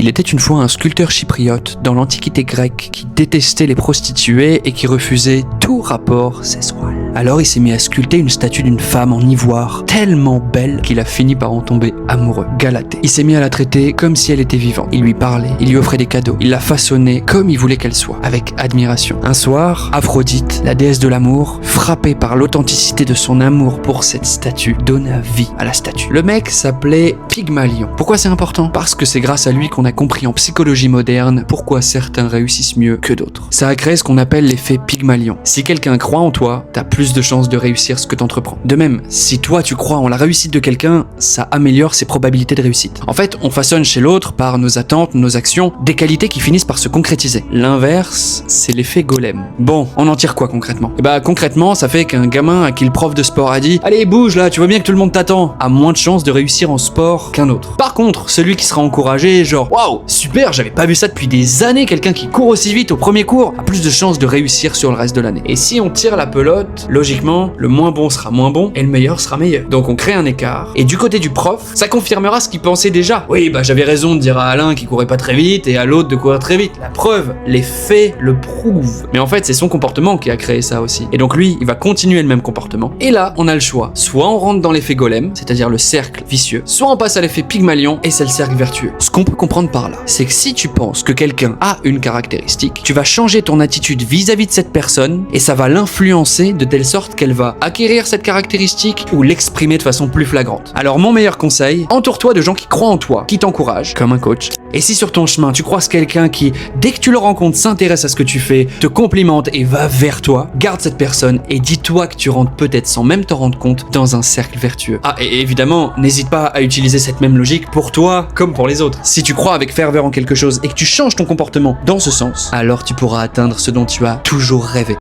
Il était une fois un sculpteur chypriote dans l'Antiquité grecque qui détestait les prostituées et qui refusait tout rapport sexuel. Alors il s'est mis à sculpter une statue d'une femme en ivoire, tellement belle qu'il a fini par en tomber amoureux, Galatée. Il s'est mis à la traiter comme si elle était vivante. Il lui parlait, il lui offrait des cadeaux, il la façonnait comme il voulait qu'elle soit, avec admiration. Un soir, Aphrodite, la déesse de l'amour, frappée par l'authenticité de son amour pour cette statue, donna vie à la statue. Le mec s'appelait Pygmalion. Pourquoi c'est important? Parce que c'est grâce à lui qu'on a compris en psychologie moderne pourquoi certains réussissent mieux que d'autres. Ça a créé ce qu'on appelle l'effet Pygmalion. Si quelqu'un croit en toi, t'as plus de chances de réussir ce que t'entreprends. De même, si toi tu crois en la réussite de quelqu'un, ça améliore ses probabilités de réussite. En fait, on façonne chez l'autre, par nos attentes, nos actions, des qualités qui finissent par se concrétiser. L'inverse, c'est l'effet golem. Bon, on en tire quoi concrètement? Concrètement, ça fait qu'un gamin à qui le prof de sport a dit « Allez, bouge là, tu vois bien que tout le monde t'attend », a moins de chances de réussir en sport qu'un autre. Par contre, celui qui sera encouragé, genre « Waouh, super, j'avais pas vu ça depuis des années, quelqu'un qui court aussi vite au premier cours », a plus de chances de réussir sur le reste de l'année. Et si on tire la pelote, logiquement, le moins bon sera moins bon et le meilleur sera meilleur. Donc on crée un écart. Et du côté du prof, ça confirmera ce qu'il pensait déjà. Oui, j'avais raison de dire à Alain qu'il courait pas très vite et à l'autre de courir très vite. La preuve, les faits le prouvent. Mais en fait, c'est son comportement qui a créé ça aussi. Et donc lui, il va continuer le même comportement. Et là, on a le choix. Soit on rentre dans l'effet golem, c'est-à-dire le cercle vicieux, soit on passe à l'effet Pygmalion et c'est le cercle vertueux. Ce qu'on peut comprendre par là, c'est que si tu penses que quelqu'un a une caractéristique, tu vas changer ton attitude vis-à-vis de cette personne et ça va l'influencer de telle sorte qu'elle va acquérir cette caractéristique ou l'exprimer de façon plus flagrante. Alors mon meilleur conseil, entoure-toi de gens qui croient en toi, qui t'encouragent, comme un coach. Et si sur ton chemin, tu croises quelqu'un qui, dès que tu le rencontres, s'intéresse à ce que tu fais, te complimente et va vers toi, garde cette personne et dis-toi que tu rentres peut-être sans même t'en rendre compte dans un cercle vertueux. Ah, et évidemment, n'hésite pas à utiliser cette même logique pour toi comme pour les autres. Si tu crois avec ferveur en quelque chose et que tu changes ton comportement dans ce sens, alors tu pourras atteindre ce dont tu as toujours rêvé.